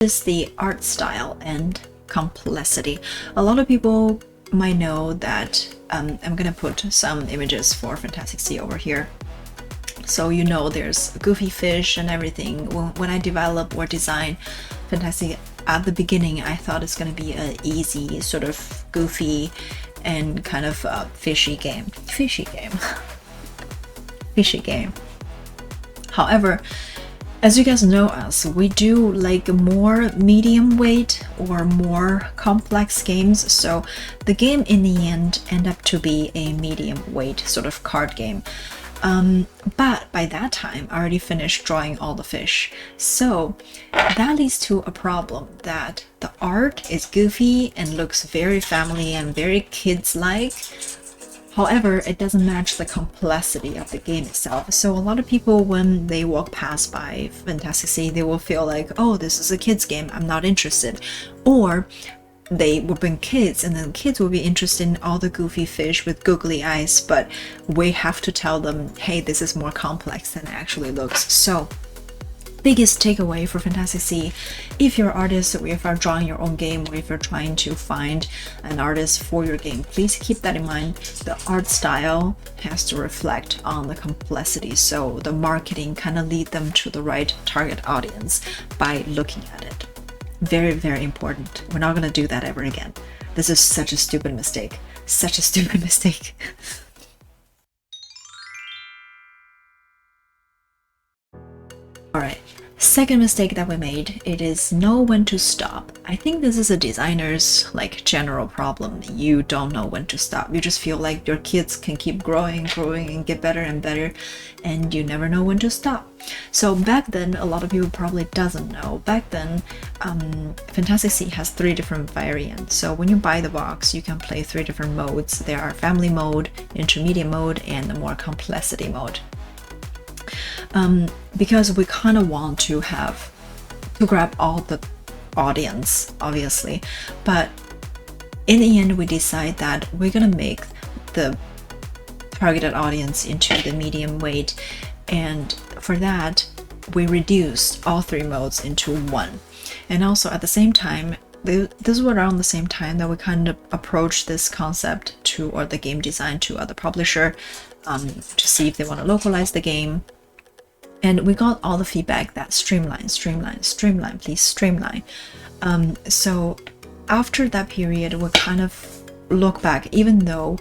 is the art style and complexity. A lot of people might know that I'm gonna put some images for Fintastic Sea over here. So you know there's goofy fish and everything. When I develop or design Fintastic at the beginning, I thought it's gonna be an easy, sort of goofy and kind of fishy game. Fishy game. However, as you guys know us, we do like more medium weight or more complex games, so the game in the end ended up to be a medium weight sort of card game. But by that time, I already finished drawing all the fish. So that leads to a problem that the art is goofy and looks very family and very kids-like. However, it doesn't match the complexity of the game itself. So a lot of people, when they walk past by Fintastic Sea, they will feel like, oh, this is a kid's game, I'm not interested. Or they will bring kids, and then kids will be interested in all the goofy fish with googly eyes, but we have to tell them, hey, this is more complex than it actually looks. So biggest takeaway for Fintastic Sea, if you're an artist, or if you're drawing your own game, or if you're trying to find an artist for your game, please keep that in mind. The art style has to reflect on the complexity, so the marketing kind of lead them to the right target audience by looking at it. Very, very important. We're not going to do that ever again. This is such a stupid mistake. Such a stupid mistake. Alright, second mistake that we made, it is know when to stop. I think this is a designer's like general problem. You don't know when to stop. You just feel like your kids can keep growing and get better and better, and you never know when to stop. So back then, a lot of people probably doesn't know. Back then, Fintastic Sea has 3 different variants. So when you buy the box, you can play 3 different modes. There are family mode, intermediate mode, and the more complexity mode. Because we kind of want to grab all the audience, obviously, but in the end we decide that we're gonna make the targeted audience into the medium weight, and for that we reduced all 3 modes into 1. And also at the same time, this was around the same time that we kind of approached this concept to, or the game design, to other publisher to see if they want to localize the game. And we got all the feedback that streamline, please streamline. So after that period, we kind of look back, even though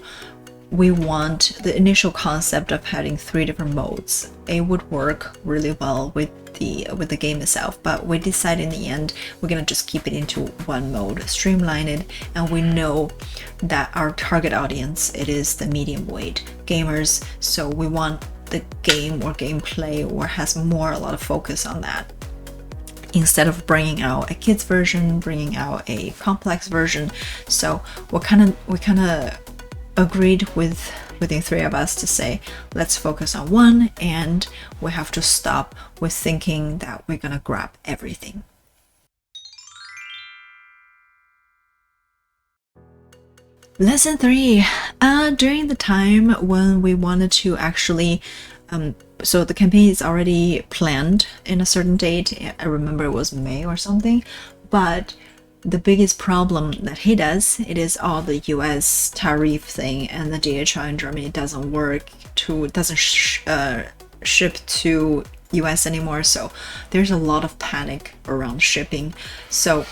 we want the initial concept of having 3 different modes, it would work really well with the game itself, but we decided in the end we're gonna just keep it into 1 mode, streamline it, and we know that our target audience, it is the medium weight gamers, so we want the game or gameplay or has a lot of focus on that, instead of bringing out a kids version, bringing out a complex version. So we kind of agreed with the 3 of us to say, let's focus on 1, and we have to stop with thinking that we're gonna grab everything. Lesson 3. During the time when we wanted to actually, so the campaign is already planned in a certain date. I remember it was May or something, but the biggest problem that hit us, it is all the US tariff thing, and the DHL in Germany doesn't work doesn't ship to US anymore. So there's a lot of panic around shipping. So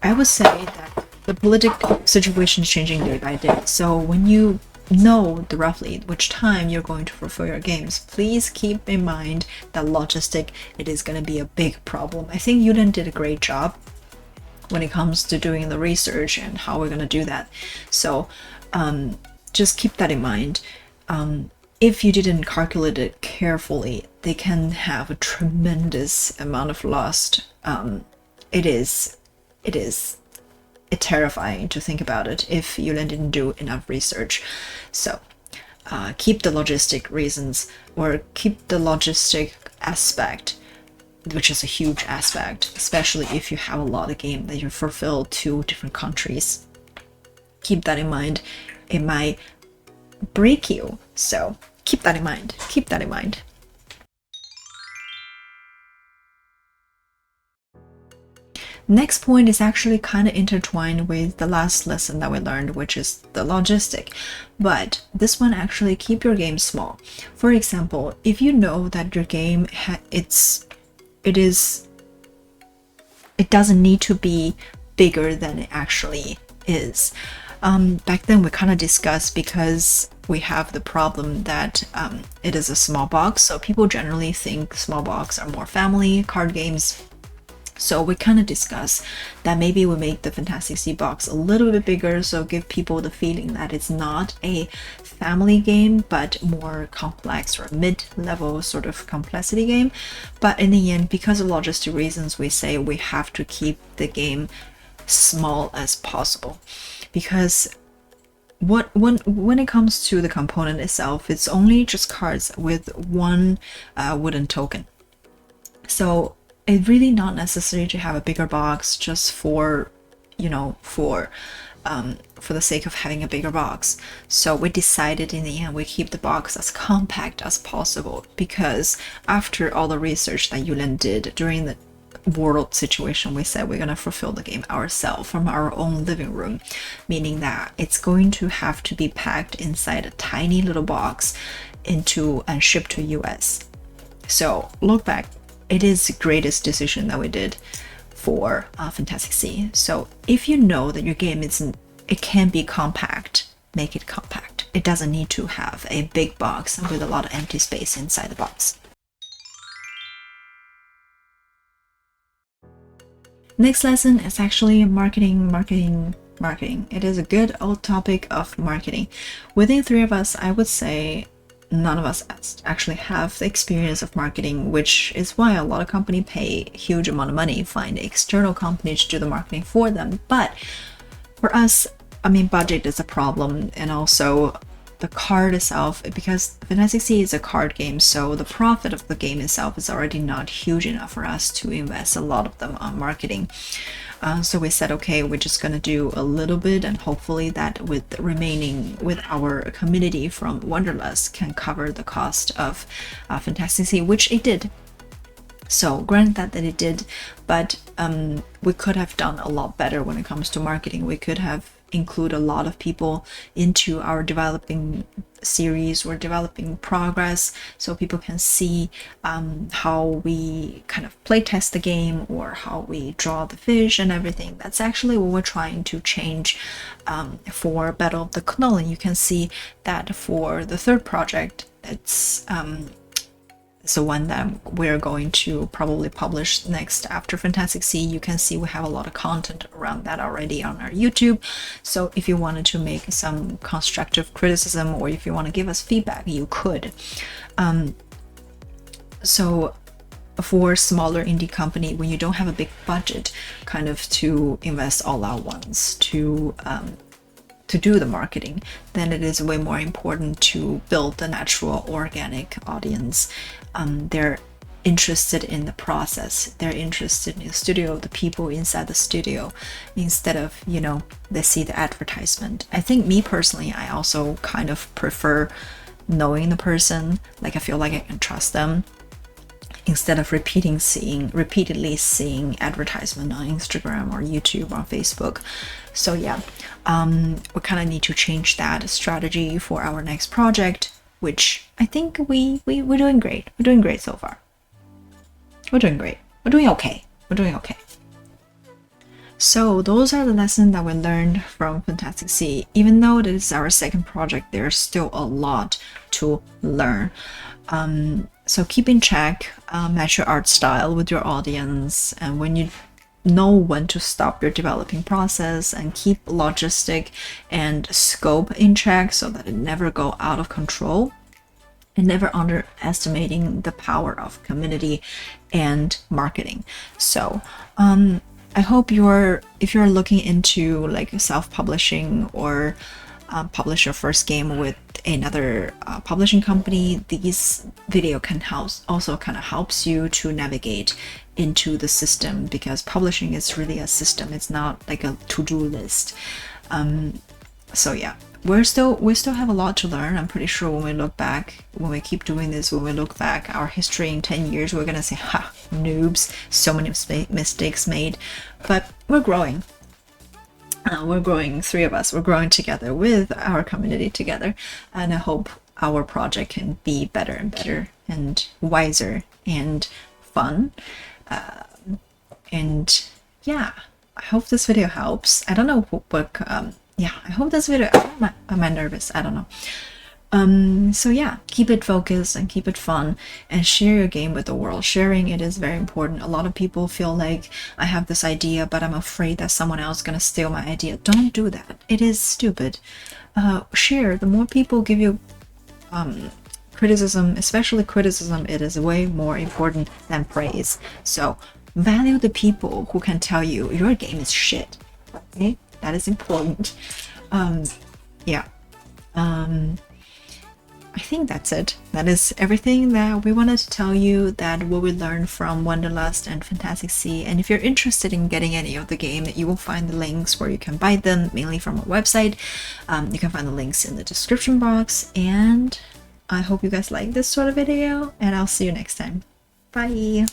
I would say that the political situation is changing day by day. So when you know roughly which time you're going to fulfill your games, please keep in mind that logistic, it is going to be a big problem. I think Yuden did a great job when it comes to doing the research and how we're going to do that. So just keep that in mind. If you didn't calculate it carefully, they can have a tremendous amount of loss. It is terrifying to think about it if you didn't do enough research. So keep the logistic reasons, or keep the logistic aspect, which is a huge aspect, especially if you have a lot of game that you fulfill to different countries. Keep that in mind. It might break you, so keep that in mind. Keep that in mind. Next point is actually kind of intertwined with the last lesson that we learned, which is the logistic. But this one actually keep your game small. For example, if you know that your game it doesn't need to be bigger than it actually is. Back then we kind of discussed, because we have the problem that it is a small box, so people generally think small box are more family card games. So we kind of discussed that maybe we make the Fintastic Sea box a little bit bigger, so give people the feeling that it's not a family game, but more complex or mid-level sort of complexity game. But in the end, because of logistic reasons, we say we have to keep the game small as possible, because when it comes to the component itself, it's only just cards with one wooden token. So it's really not necessary to have a bigger box just for for the sake of having a bigger box. So we decided in the end we keep the box as compact as possible, because after all the research that Yulen did during the world situation, we said we're going to fulfill the game ourselves from our own living room, meaning that it's going to have to be packed inside a tiny little box and shipped to US. So look back, it is the greatest decision that we did for Fintastic Sea. So if you know that your game it can be compact, make it compact. It doesn't need to have a big box with a lot of empty space inside the box. Next lesson is actually marketing. It is a good old topic of marketing. Within three of us, I would say none of us actually have the experience of marketing, which is why a lot of companies pay a huge amount of money, find external companies to do the marketing for them. But for us, I mean, budget is a problem, and also the card itself, because Fintastic Sea is a card game, so the profit of the game itself is already not huge enough for us to invest a lot of them on marketing. So we said, okay, we're just gonna do a little bit, and hopefully that with our community from Wanderlust can cover the cost of Fintastic Sea, which it did. So granted that it did, but we could have done a lot better when it comes to marketing. We could have include a lot of people into our developing series or developing progress, so people can see how we kind of play test the game or how we draw the fish and everything. That's actually what we're trying to change for Battle of the Knollen. You can see that for the third project, it's the one that we're going to probably publish next after Fintastic Sea. You can see we have a lot of content around that already on our YouTube. So if you wanted to make some constructive criticism, or if you want to give us feedback, you could. So for smaller indie company, when you don't have a big budget kind of to invest all out once to do the marketing, then it is way more important to build the natural organic audience. They're interested in the process, they're interested in the studio, the people inside the studio, instead of they see the advertisement. I think me personally, I also kind of prefer knowing the person, like I feel like I can trust them, instead of repeatedly seeing advertisement on Instagram or YouTube or Facebook. So yeah, we kind of need to change that strategy for our next project, which I think we're doing great. We're doing great so far. We're doing great. We're doing okay. We're doing okay. So those are the lessons that we learned from Fintastic Sea. Even though this is our second project, there's still a lot to learn. So keep in check, match your art style with your audience, and when you know when to stop your developing process, and keep logistic and scope in check so that it never go out of control, and never underestimating the power of community and marketing. So I hope if you're looking into like self-publishing or publish your first game with another publishing company, this video can also kind of helps you to navigate into the system, because publishing is really a system. It's not like a to-do list. So yeah, we still have a lot to learn. I'm pretty sure when we look back, when we keep doing this, when we look back our history in 10 years, we're gonna say, ha, noobs, so many mistakes made. But we're growing. We're growing, 3 of us, we're growing together with our community together, and I hope our project can be better and better and wiser and fun. And yeah, I hope this video helps. I don't know what yeah, I hope this video, am I nervous? I don't know. So yeah, keep it focused and keep it fun, and share your game with the world. Sharing it is very important. A lot of people feel like, I have this idea, but I'm afraid that someone else is gonna steal my idea. Don't do that. It is stupid. Share. The more people give you criticism, especially criticism, it is way more important than praise. So value the people who can tell you your game is shit. Okay, that is important. Yeah. I think that's it. That is everything that we wanted to tell you, that what we learned from Wanderlust and Fintastic Sea. And if you're interested in getting any of the game, you will find the links where you can buy them, mainly from our website. You can find the links in the description box. And I hope you guys like this sort of video, and I'll see you next time. Bye!